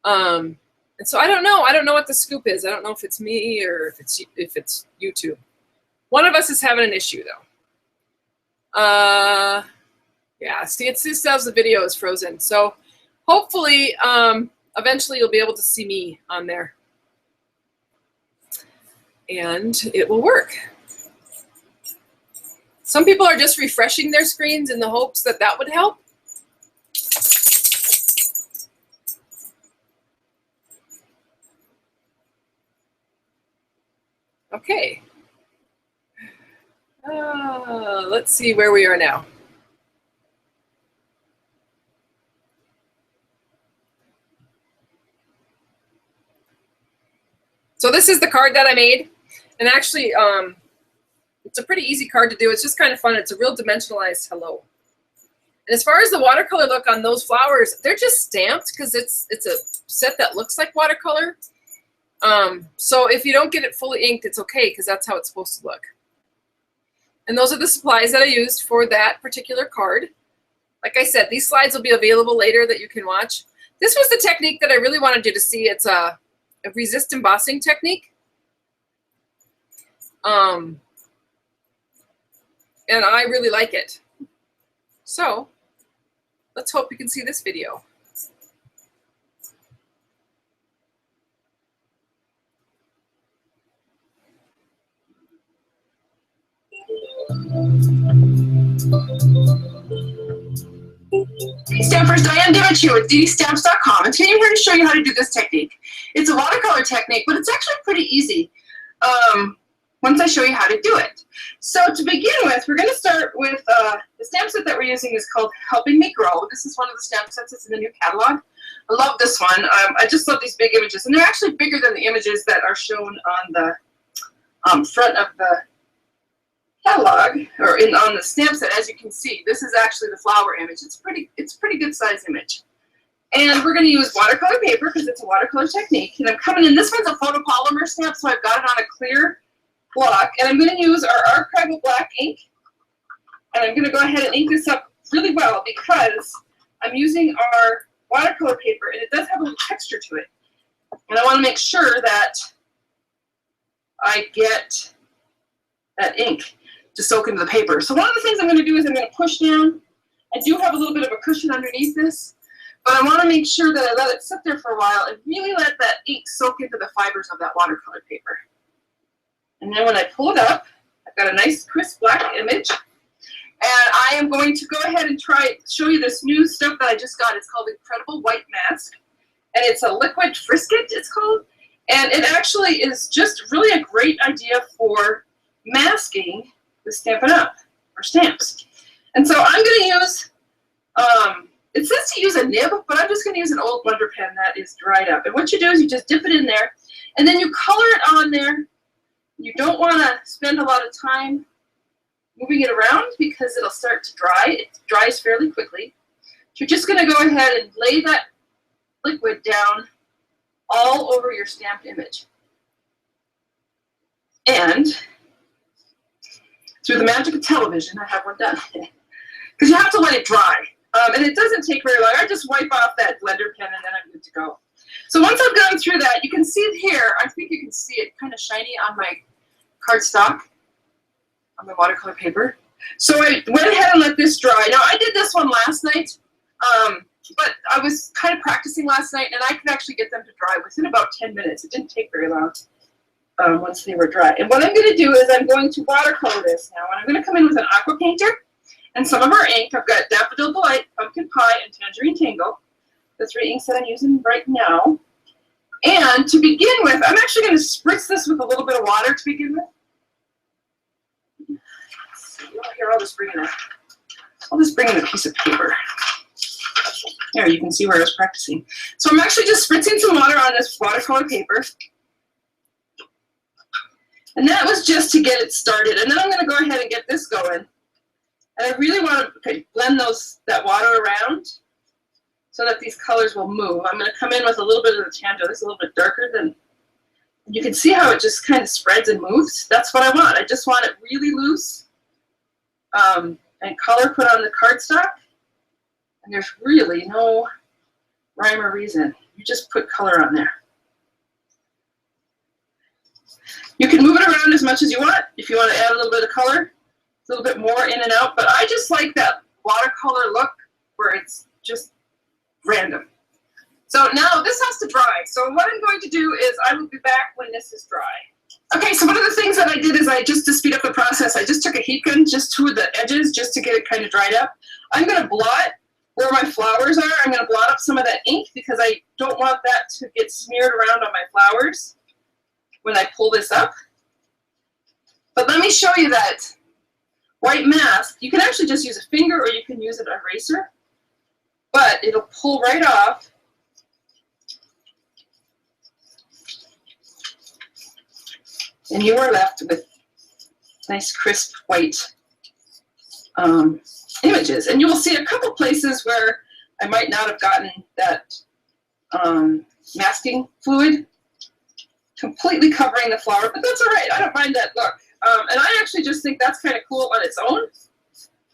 And so I don't know. I don't know what the scoop is. I don't know if it's me or if it's YouTube. One of us is having an issue though. Yeah, see, it says the video is frozen. So hopefully, eventually you'll be able to see me on there. And it will work. Some people are just refreshing their screens in the hopes that that would help. Okay. Let's see where we are now. So this is the card that I made. And actually, it's a pretty easy card to do. It's just kind of fun. It's a real dimensionalized hello. And as far as the watercolor look on those flowers, they're just stamped because it's a set that looks like watercolor. So if you don't get it fully inked, it's okay because that's how it's supposed to look. And those are the supplies that I used for that particular card. Like I said, these slides will be available later that you can watch. This was the technique that I really wanted you to see. It's a resist embossing technique. And I really like it. So let's hope you can see this video. Hey Stampers, Diane Dimich here with DDStamps.com, and today I'm here to show you how to do this technique. It's a watercolor technique, but it's actually pretty easy once I show you how to do it. So to begin with, we're going to start with the stamp set that we're using is called Helping Me Grow. This is one of the stamp sets that's in the new catalog. I love this one. I just love these big images, and they're actually bigger than the images that are shown on the front of the catalog or on the stamp set. As you can see, this is actually the flower image. It's pretty good size image. And we're going to use watercolor paper because it's a watercolor technique. And I'm coming in, this one's a photopolymer stamp, so I've got it on a clear block. And I'm going to use our archival black ink. And I'm going to go ahead and ink this up really well because I'm using our watercolor paper and it does have a little texture to it. And I want to make sure that I get that ink to soak into the paper. So one of the things I'm going to do is I'm going to push down. I do have a little bit of a cushion underneath this, but I want to make sure that I let it sit there for a while and really let that ink soak into the fibers of that watercolor paper. And then when I pull it up, I've got a nice crisp black image. And I am going to go ahead and show you this new stuff that I just got. It's called Incredible White Mask. And it's a liquid frisket, it's called. And it actually is just really a great idea for masking the Stampin' Up! Or stamps. And so I'm going to use, it says to use a nib, but I'm just going to use an old blender pen that is dried up. And what you do is you just dip it in there, and then you color it on there. You don't want to spend a lot of time moving it around because it'll start to dry. It dries fairly quickly. You're just going to go ahead and lay that liquid down all over your stamped image. And through the magic of television, I have one done. Because you have to let it dry. And it doesn't take very long. I just wipe off that blender pen and then I'm good to go. So once I've gone through that, you can see it here. I think you can see it kind of shiny on my cardstock, on my watercolor paper. So I went ahead and let this dry. Now I did this one last night, but I was kind of practicing last night and I could actually get them to dry within about 10 minutes. It didn't take very long. Once they were dry. And what I'm going to do is I'm going to watercolor this now. And I'm going to come in with an aqua painter and some of our ink. I've got Daffodil Delight, Pumpkin Pie, and Tangerine Tango. The 3 inks that I'm using right now. And to begin with, I'm actually going to spritz this with a little bit of water to begin with. Here, I'll just bring in a piece of paper. There, you can see where I was practicing. So I'm actually just spritzing some water on this watercolor paper. And that was just to get it started. And then I'm going to go ahead and get this going. And I really want to blend that water around so that these colors will move. I'm going to come in with a little bit of the Tanto. This is a little bit darker than, you can see how it just kind of spreads and moves. That's what I want. I just want it really loose and color put on the cardstock. And there's really no rhyme or reason. You just put color on there. You can move it around as much as you want. If you want to add a little bit of color, a little bit more in and out. But I just like that watercolor look where it's just random. So now this has to dry. So what I'm going to do is I will be back when this is dry. Okay, so one of the things that I did is to speed up the process, I just took a heat gun just to the edges just to get it kind of dried up. I'm going to blot where my flowers are. I'm going to blot up some of that ink because I don't want that to get smeared around on my flowers when I pull this up. But let me show you that white mask. You can actually just use a finger or you can use an eraser, but it'll pull right off. And you are left with nice crisp white images. And you will see a couple places where I might not have gotten that masking fluid completely covering the flower, but that's all right. I don't mind that look. And I actually just think that's kind of cool on its own.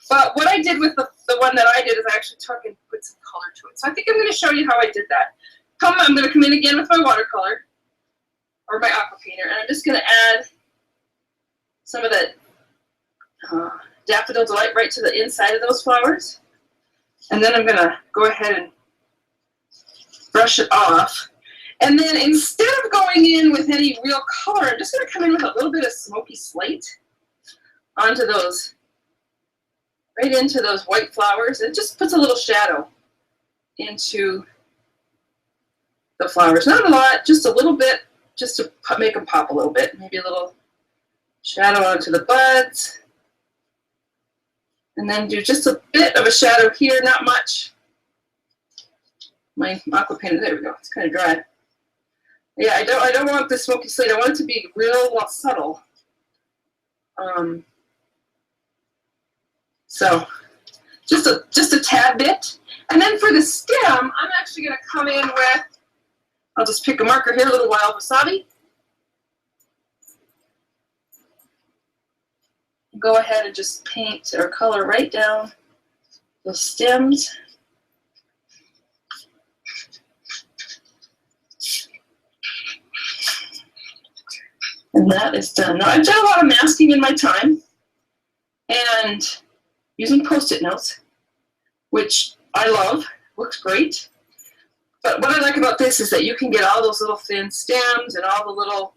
But what I did with the one that I did is I actually took and put some color to it. So I think I'm going to show you how I did that. I'm going to come in again with my watercolor or my aqua painter, and I'm just going to add some of that Daffodil Delight right to the inside of those flowers. And then I'm going to go ahead and brush it off. And then instead of going in with any real color, I'm just going to come in with a little bit of smoky slate onto those, right into those white flowers. It just puts a little shadow into the flowers. Not a lot, just a little bit, just to make them pop a little bit. Maybe a little shadow onto the buds. And then do just a bit of a shadow here, not much. My aqua painter, there we go, it's kind of dry. Yeah, I don't want the smoky slate. I want it to be real subtle. So just a tad bit. And then for the stem, I'm actually going to come in with, I'll just pick a marker here, a little wild wasabi. Go ahead and just paint or color right down those stems. And that is done. Now, I've done a lot of masking in my time and using Post-it notes, which I love, works great. But what I like about this is that you can get all those little thin stems and all the little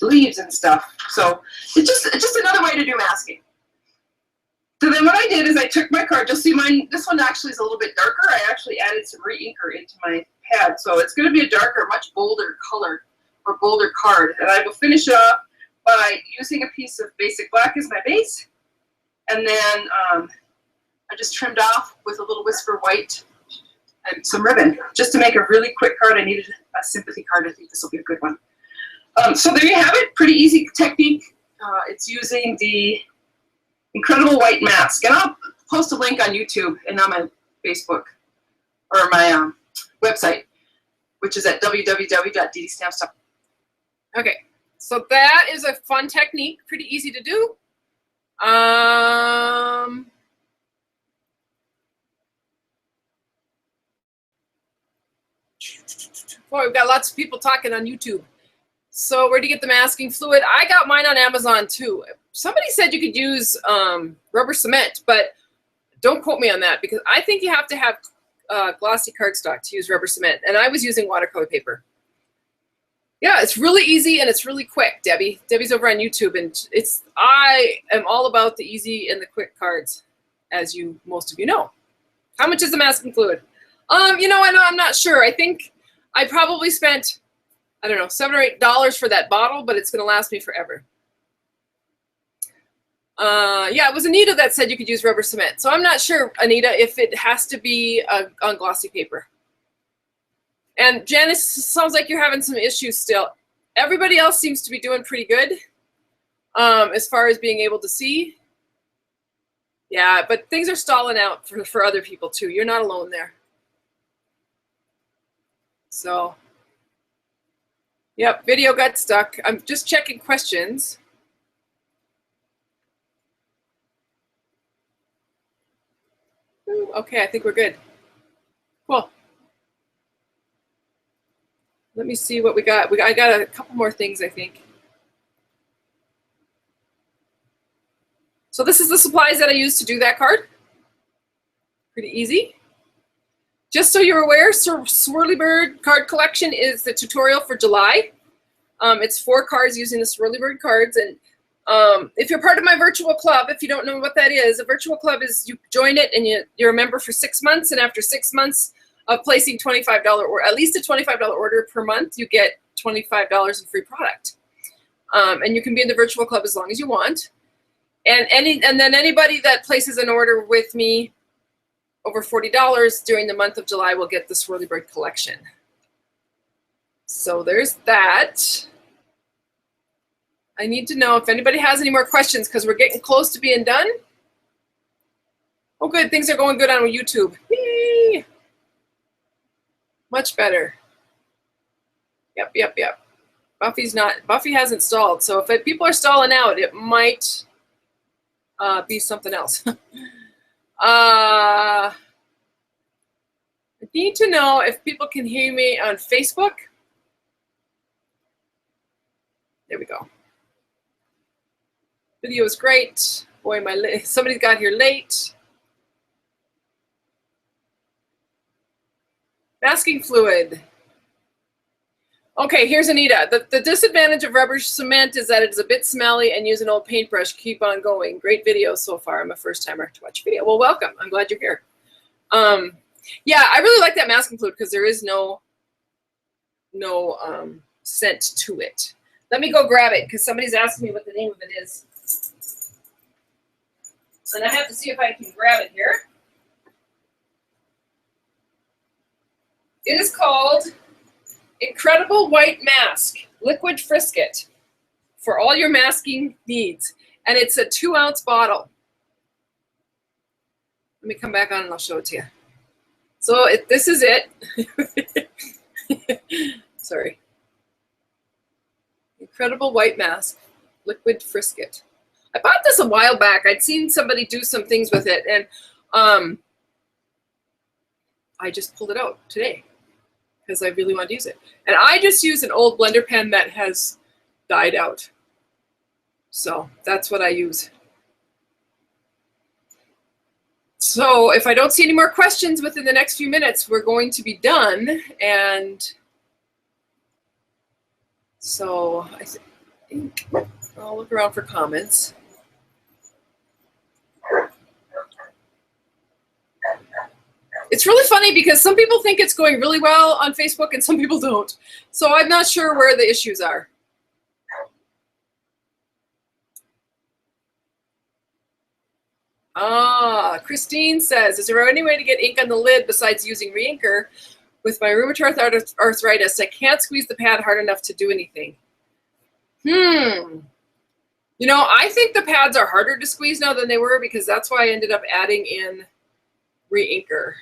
leaves and stuff. So it's just another way to do masking. So then what I did is I took my card. You'll see mine, this one actually is a little bit darker. I actually added some re-inker into my pad. So it's going to be a darker, much bolder color or bolder card. And I will finish it off by using a piece of basic black as my base. And then I just trimmed off with a little Whisper White and some ribbon just to make a really quick card. I needed a sympathy card. I think this will be a good one. So there you have it. Pretty easy technique. It's using the Incredible White Mask. And I'll post a link on YouTube and on my Facebook or my website, which is at www.DDStamps.com. Okay, so that is a fun technique. Pretty easy to do. Boy, we've got lots of people talking on YouTube. So where do you get the masking fluid? I got mine on Amazon too. Somebody said you could use rubber cement, but don't quote me on that because I think you have to have glossy cardstock to use rubber cement. And I was using watercolor paper. Yeah, it's really easy and it's really quick, Debbie. Debbie's over on YouTube, and I am all about the easy and the quick cards, as most of you know. How much is the masking fluid? You know, I'm not sure. I think I probably spent, I don't know, $7 or $8 for that bottle, but it's going to last me forever. Yeah, it was Anita that said you could use rubber cement. So I'm not sure, Anita, if it has to be on glossy paper. And Janice, sounds like you're having some issues still. Everybody else seems to be doing pretty good as far as being able to see. Yeah, but things are stalling out for other people too. You're not alone there. So, yep, video got stuck. I'm just checking questions. Okay, I think we're good. Cool. Let me see what we got. I got a couple more things, I think. So this is the supplies that I used to do that card. Pretty easy. Just so you're aware, Swirly Bird card collection is the tutorial for July. It's 4 cards using the Swirly Bird cards. And if you're part of my virtual club, if you don't know what that is, a virtual club is you join it and you're a member for 6 months. And after 6 months of placing $25 or at least a $25 order per month, you get $25 in free product. And you can be in the virtual club as long as you want. And then anybody that places an order with me over $40 during the month of July will get the Swirly Bird collection. So there's that. I need to know if anybody has any more questions because we're getting close to being done. Oh, good. Things are going good on YouTube. Yay! Much better. Yep. Buffy hasn't stalled. So if people are stalling out, it might be something else. I need to know if people can hear me on Facebook. There we go. Video is great. Boy, somebody got here late. Masking fluid. Okay, here's Anita. The disadvantage of rubber cement is that it is a bit smelly and use an old paintbrush. Keep on going. Great video so far. I'm a first timer to watch video. Well, welcome. I'm glad you're here. Yeah, I really like that masking fluid because there is no scent to it. Let me go grab it because somebody's asking me what the name of it is. And I have to see if I can grab it here. It is called Incredible White Mask, Liquid Frisket, for all your masking needs. And it's a 2-ounce bottle. Let me come back on and I'll show it to you. So this is it. Sorry. Incredible White Mask, Liquid Frisket. I bought this a while back. I'd seen somebody do some things with it, and I just pulled it out today because I really want to use it. And I just use an old blender pen that has died out. So that's what I use. So if I don't see any more questions within the next few minutes, we're going to be done. And so I think I'll look around for comments. It's really funny because some people think it's going really well on Facebook and some people don't. So I'm not sure where the issues are. Christine says, is there any way to get ink on the lid besides using reinker? With my rheumatoid arthritis, I can't squeeze the pad hard enough to do anything. You know, I think the pads are harder to squeeze now than they were because that's why I ended up adding in reinker.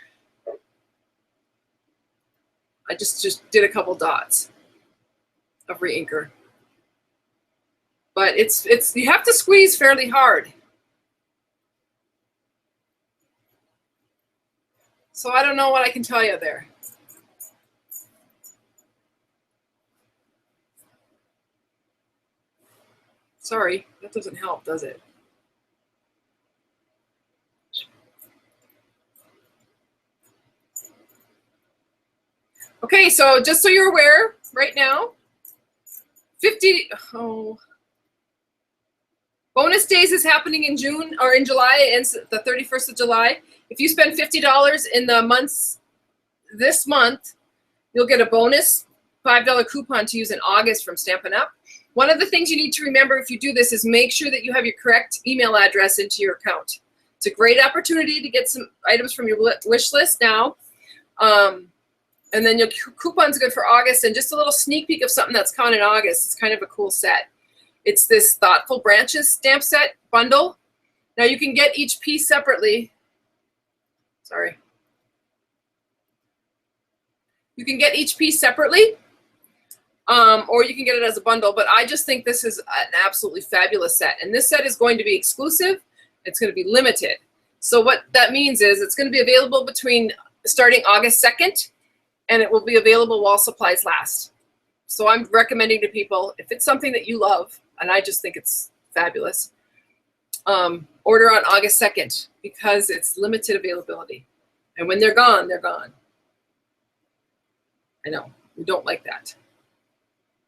I just did a couple dots of reinker. But it's you have to squeeze fairly hard. So I don't know what I can tell you there. Sorry, that doesn't help, does it? Okay, so just so you're aware, right now, bonus days is happening in June or in July. It ends the 31st of July. If you spend $50 in the months this month, you'll get a bonus $5 coupon to use in August from Stampin' Up. One of the things you need to remember if you do this is make sure that you have your correct email address into your account. It's a great opportunity to get some items from your wish list now. And then your coupon's good for August, and just a little sneak peek of something that's coming in August. It's kind of a cool set. It's this Thoughtful Branches stamp set bundle. Now you can get each piece separately. Sorry. You can get each piece separately, or you can get it as a bundle, but I just think this is an absolutely fabulous set. And this set is going to be exclusive. It's going to be limited. So what that means is it's going to be available starting August 2nd, and it will be available while supplies last. So I'm recommending to people, if it's something that you love, and I just think it's fabulous, order on August 2nd because it's limited availability. And when they're gone, they're gone. I know, we don't like that.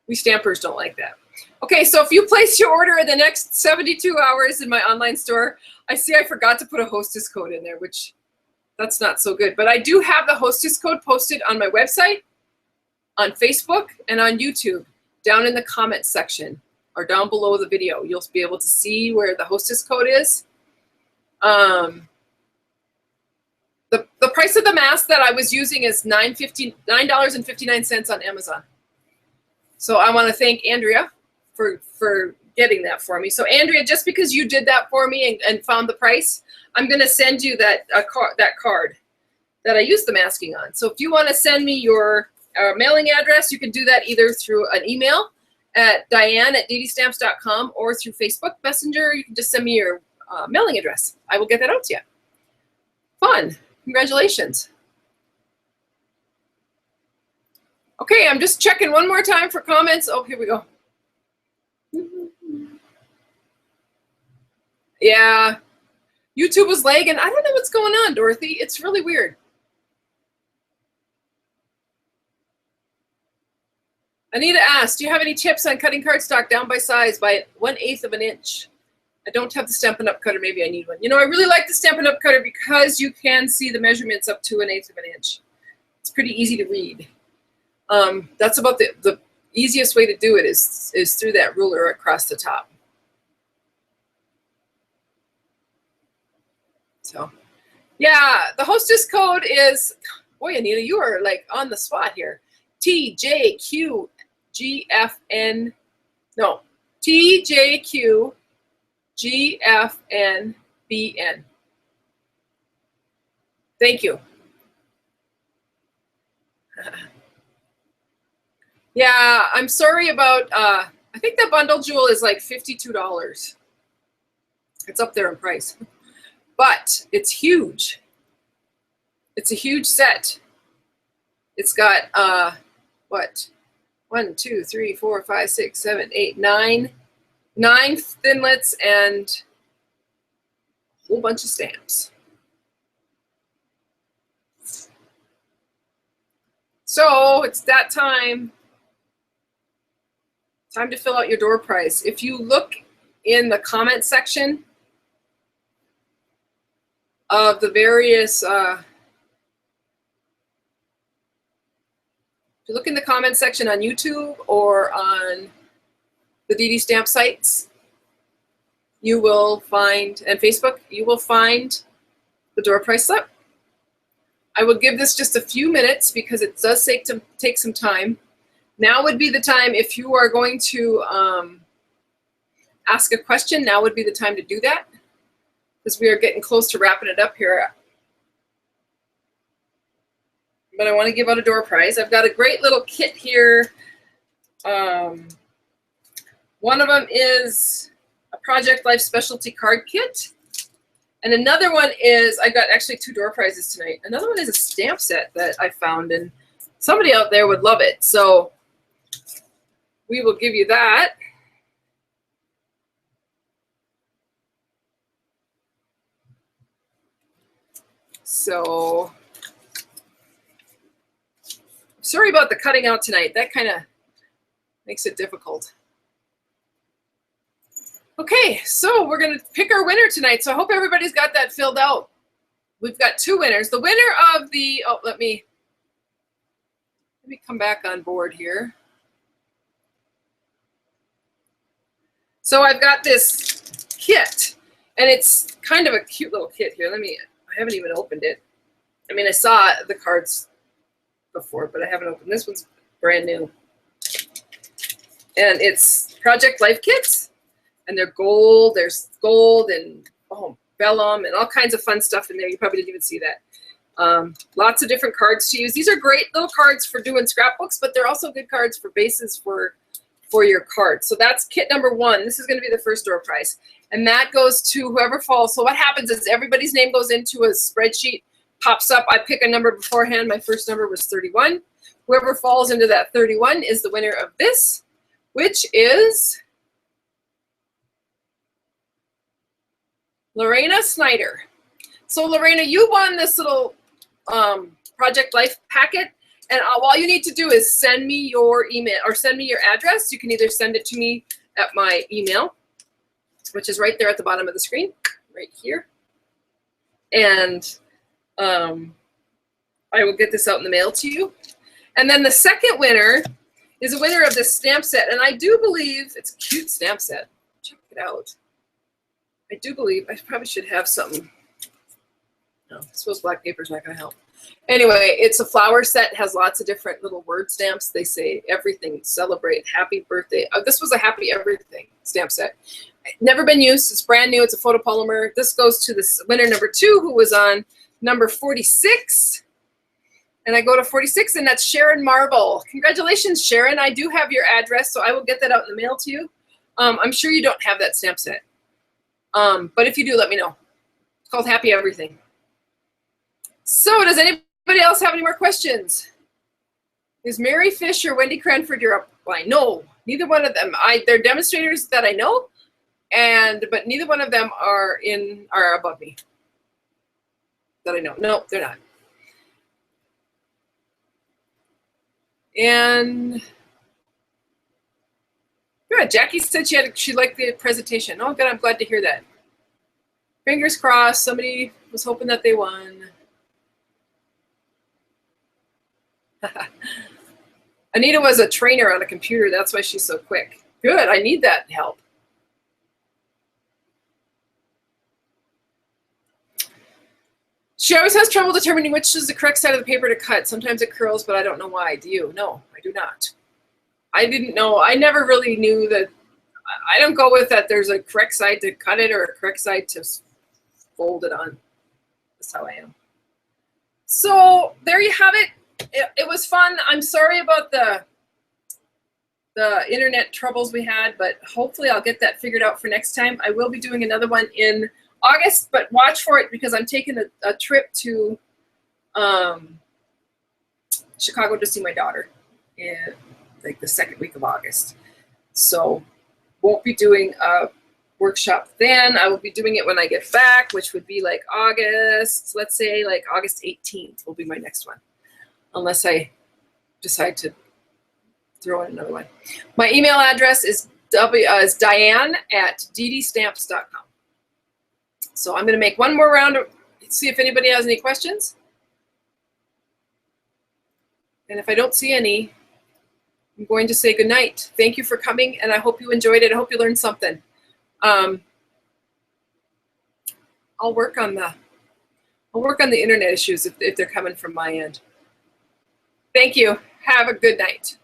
We stampers don't like that. Okay, so if you place your order in the next 72 hours in my online store, I see I forgot to put a hostess code in there, which that's not so good. But I do have the hostess code posted on my website, on Facebook, and on YouTube, down in the comments section or down below the video. You'll be able to see where the hostess code is. The price of the mask that I was using is $9.59 on Amazon. So I want to thank Andrea for getting that for me. So Andrea, just because you did that for me and found the price, I'm going to send you that card that I used the masking on. So if you want to send me your mailing address, you can do that either through an email at Diane@DDStamps.com or through Facebook Messenger. You can just send me your mailing address. I will get that out to you. Fun. Congratulations. Okay, I'm just checking one more time for comments. Oh, here we go. Yeah, YouTube was lagging. I don't know what's going on, Dorothy. It's really weird. Anita asked, do you have any tips on cutting cardstock down by size by 1/8 of an inch? I don't have the Stampin' Up! Cutter. Maybe I need one. You know, I really like the Stampin' Up! Cutter because you can see the measurements up to 1/8 of an inch. It's pretty easy to read. That's about the easiest way to do it is through that ruler across the top. So, yeah, the hostess code is, boy, Anita, you are like on the spot here. TJQGFN, no, TJQGFNBN. Thank you. Yeah, I'm sorry about, I think the bundle jewel is like $52. It's up there in price, but it's huge. It's a huge set. It's got, what? 1, 2, 3, 4, 5, 6, 7, 8, 9 thinlets and a whole bunch of stamps. So it's that time. Time to fill out your door prize. If you look in the comment section of the various, if you look in the comment section on YouTube or on the DD Stamp sites, you will find, and Facebook, you will find the door prize slip. I will give this just a few minutes because it does take some time. Now would be the time, if you are going to ask a question, now would be the time to do that because we are getting close to wrapping it up here. But I want to give out a door prize. I've got a great little kit here. One of them is a Project Life Specialty Card Kit. And another one is, I got actually 2 door prizes tonight. Another one is a stamp set that I found, and somebody out there would love it. So we will give you that. So sorry about the cutting out tonight. That kind of makes it difficult. Okay, so we're going to pick our winner tonight. So I hope everybody's got that filled out. We've got 2 winners. The winner of the, oh, let me come back on board here. So I've got this kit, and it's kind of a cute little kit here. I haven't even opened it. I mean, I saw the cards before, but I haven't opened this. One's brand new. And it's Project Life kits, and they're gold. There's gold and vellum and all kinds of fun stuff in there. You probably didn't even see that. Lots of different cards to use. These are great little cards for doing scrapbooks, but they're also good cards for bases for your cards. So that's kit number 1. This is going to be the first door prize. And that goes to whoever falls. So what happens is everybody's name goes into a spreadsheet, pops up. I pick a number beforehand. My first number was 31. Whoever falls into that 31 is the winner of this, which is Lorena Snyder. So Lorena, you won this little Project Life packet, and all you need to do is send me your email or send me your address. You can either send it to me at my email, which is right there at the bottom of the screen, right here. And I will get this out in the mail to you. And then the second winner is a winner of this stamp set. And I do believe it's a cute stamp set. Check it out. I do believe I probably should have something. No, I suppose black paper's not going to help. Anyway, it's a flower set. It has lots of different little word stamps. They say everything, celebrate, happy birthday. This was a happy everything stamp set. Never been used. It's brand new. It's a photopolymer. This goes to this winner number 2, who was on number 46. And I go to 46, and that's Sharon Marble. Congratulations, Sharon. I do have your address, so I will get that out in the mail to you. I'm sure you don't have that stamp set. But if you do, let me know. It's called Happy Everything. So does anybody else have any more questions? Is Mary Fish or Wendy Cranford your upline? No, neither one of them. They're demonstrators that I know, but neither one of them are above me that I know. No, they're not. And good. Jackie said she liked the presentation. Oh, good. I'm glad to hear that. Fingers crossed. Somebody was hoping that they won. Anita was a trainer on a computer. That's why she's so quick. Good. I need that help. She always has trouble determining which is the correct side of the paper to cut. Sometimes it curls, but I don't know why. Do you? No, I do not. I didn't know. I never really knew that. I don't go with that there's a correct side to cut it or a correct side to fold it on. That's how I am. So there you have it. It was fun. I'm sorry about the internet troubles we had, but hopefully I'll get that figured out for next time. I will be doing another one in August, but watch for it because I'm taking a trip to Chicago to see my daughter in like the second week of August. So won't be doing a workshop then. I will be doing it when I get back, which would be like August, let's say like August 18th will be my next one, unless I decide to throw in another one. My email address is Diane at DDStamps.com. So I'm going to make one more round of see if anybody has any questions. And if I don't see any, I'm going to say good night. Thank you for coming, and I hope you enjoyed it. I hope you learned something. I'll work on the internet issues if they're coming from my end. Thank you. Have a good night.